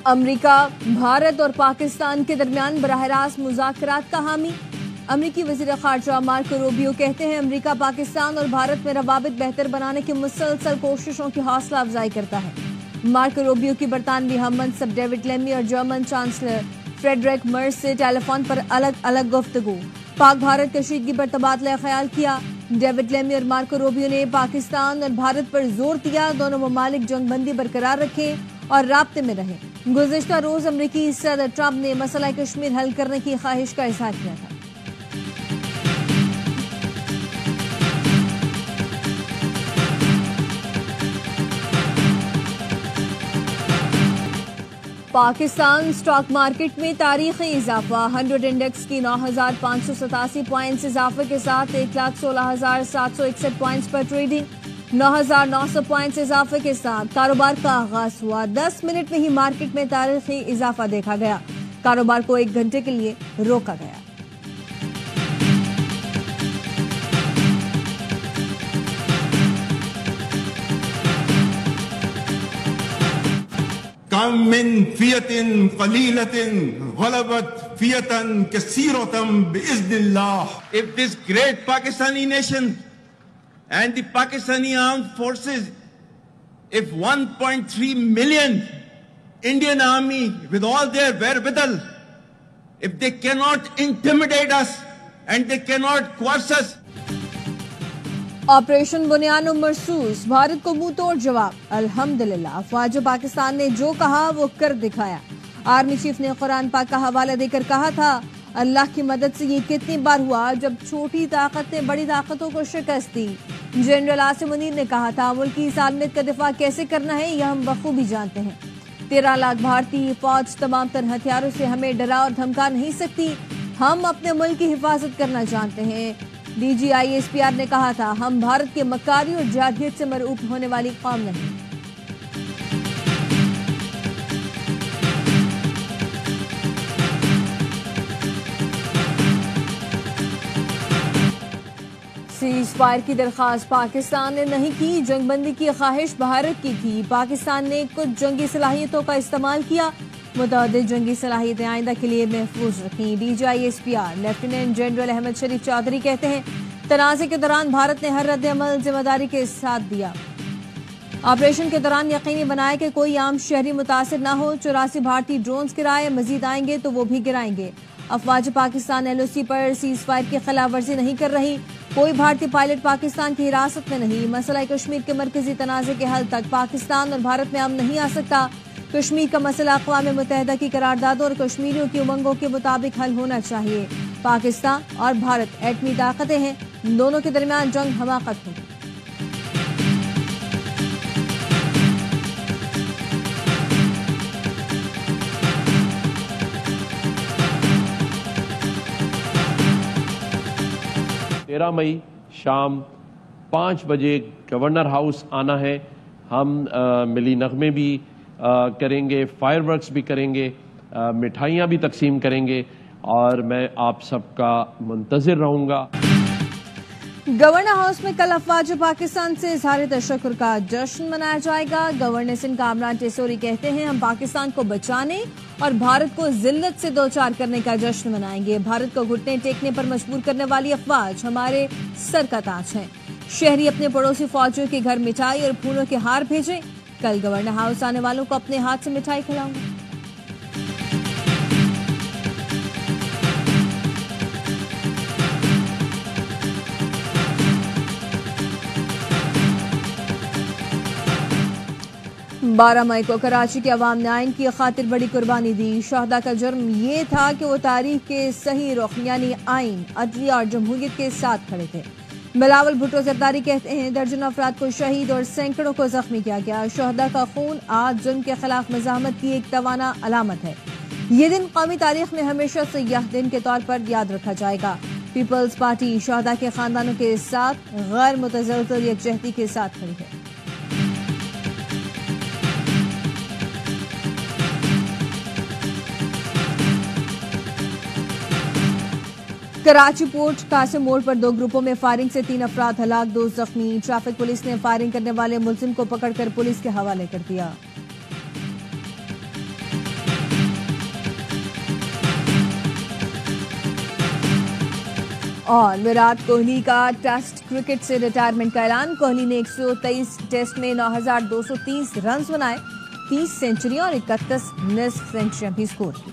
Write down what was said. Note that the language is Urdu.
امریکہ بھارت اور پاکستان کے درمیان براہ راست مذاکرات کا حامی۔ امریکی وزیر خارجہ مارکو روبیو کہتے ہیں امریکہ پاکستان اور بھارت میں روابط بہتر بنانے کی مسلسل کوششوں کی حوصلہ افزائی کرتا ہے۔ مارکو روبیو کی برطانوی ہم منصب ڈیوڈ لیمی اور جرمن چانسلر فریڈرک مرز سے ٹیلی فون پر الگ الگ گفتگو، پاک بھارت کشیدگی پر تبادلہ خیال کیا۔ ڈیوڈ لیمی اور مارکو روبیو نے پاکستان اور بھارت پر زور دیا دونوں ممالک جنگ بندی برقرار رکھیں اور رابطے میں رہیں۔ گزشتہ روز امریکی صدر ٹرمپ نے مسئلہ کشمیر حل کرنے کی خواہش کا اظہار کیا تھا۔ پاکستان سٹاک مارکیٹ میں تاریخی اضافہ، 100 انڈیکس کی 9,587 پوائنٹس اضافے کے ساتھ 1,16,761 پوائنٹس پر ٹریڈنگ، 9,900 پوائنٹس اضافے کے ساتھ کاروبار کا آغاز ہوا۔ 10 منٹ میں ہی مارکیٹ میں تاریخی اضافہ دیکھا گیا، کاروبار کو 1 گھنٹے کے لیے روکا گیا۔ كم من فئة قليلة غلبت فئة كثيرة بإذن الله. If this great Pakistani nation and the Pakistani armed forces, if 1.3 million Indian army with all their wherewithal, if they cannot intimidate us and they cannot coerce us, operation بنیان و مرصوص، بھارت کو منہ توڑ جواب۔ الحمدللہ افواج پاکستان نے جو کہا وہ کر دکھایا۔ آرمی چیف نے قرآن پاک کا حوالہ دے کر کہا تھا اللہ کی مدد سے یہ کتنی بار ہوا جب چھوٹی طاقت نے بڑی طاقتوں کو شکست دی۔ جنرل عاصم منیر نے کہا تھا ملکی سالمیت کا دفاع کیسے کرنا ہے یہ ہم بخوبی جانتے ہیں۔ 13 لاکھ بھارتی فوج تمام تر ہتھیاروں سے ہمیں ڈرا اور دھمکا نہیں سکتی، ہم اپنے ملک کی حفاظت کرنا جانتے ہیں۔ D G I S P R نے کہا تھا ہم بھارت کے مکاری اور جارحیت سے مرعوب ہونے والی قوم نہیں۔ سیز فائر کی درخواست پاکستان نے نہیں کی، جنگ بندی کی خواہش بھارت کی تھی۔ پاکستان نے کچھ جنگی صلاحیتوں کا استعمال کیا، متعدد جنگی صلاحیتیں آئندہ کے لیے محفوظ رکھیں۔ D G I S P R lieutenant general Ahmed Sharif Chaudhry کہتے ہیں تنازع کے دوران بھارت نے ہر رد عمل ذمہ داری کے ساتھ دیا۔ آپریشن کے دوران یقینی بنایا کہ کوئی عام شہری متاثر نہ ہو۔ 84 بھارتی ڈرونز گرائے، مزید آئیں گے تو وہ بھی گرائیں گے۔ افواج پاکستان ایل او سی پر سیز فائر کی خلاف ورزی نہیں کر رہی، کوئی بھارتی پائلٹ پاکستان کی حراست میں نہیں۔ مسئلہ کشمیر کے مرکزی تنازع کے حل تک پاکستان اور بھارت میں امن نہیں آ سکتا۔ کشمیر کا مسئلہ اقوام متحدہ کی قراردادوں اور کشمیریوں کی امنگوں کے مطابق حل ہونا چاہیے۔ پاکستان اور بھارت ایٹمی طاقتیں ہیں، دونوں کے درمیان جنگ حماقت ہوگی۔ مئی شام 5 بجے گورنر ہاؤس آنا ہے۔ ہم ملی نغمے بھی کریں گے، فائر ورکس بھی کریں گے، مٹھائیاں بھی تقسیم کریں گے اور میں آپ سب کا منتظر رہوں گا۔ گورنر ہاؤس میں کل افواج پاکستان سے اظہار تشکر کا جشن منایا جائے گا۔ گورنر سندھ کامران ٹیسوری کہتے ہیں ہم پاکستان کو بچانے اور بھارت کو ذلت سے دوچار کرنے کا جشن منائیں گے۔ بھارت کو گھٹنے ٹیکنے پر مجبور کرنے والی افواج ہمارے سر کا تاج ہیں۔ شہری اپنے پڑوسی فوجیوں کے گھر مٹھائی اور پھولوں کے ہار بھیجیں۔ کل گورنر ہاؤس آنے والوں کو اپنے ہاتھ سے مٹھائی کھلاؤں گا۔ بارہ مئی کو کراچی کے عوام نے آئین کی خاطر بڑی قربانی دی۔ شہداء کا جرم یہ تھا کہ وہ تاریخ کے صحیح رخ یعنی آئین، عدلیہ اور جمہوریت کے ساتھ کھڑے تھے۔ بلاول بھٹو زرداری کہتے ہیں درجنوں افراد کو شہید اور سینکڑوں کو زخمی کیا گیا۔ شہداء کا خون آج ظلم کے خلاف مزاحمت کی ایک توانا علامت ہے۔ یہ دن قومی تاریخ میں ہمیشہ سیاہ دن کے طور پر یاد رکھا جائے گا۔ پیپلز پارٹی شہداء کے خاندانوں کے ساتھ غیر متزلزل یکجہتی کے ساتھ کھڑی ہے۔ کراچی پورٹ قاسم موڑ پر 2 گروپوں میں فائرنگ سے 3 افراد ہلاک 2 زخمی۔ ٹریفک پولیس نے فائرنگ کرنے والے ملزم کو پکڑ کر پولیس کے حوالے کر دیا۔ اور وراٹ کوہلی کا ٹیسٹ کرکٹ سے ریٹائرمنٹ کا اعلان. کوہلی نے 123 ٹیسٹ میں 9230 رنز بنائے, 30 سینچریاں اور 31 نصف سینچریاں بھی سکور کی.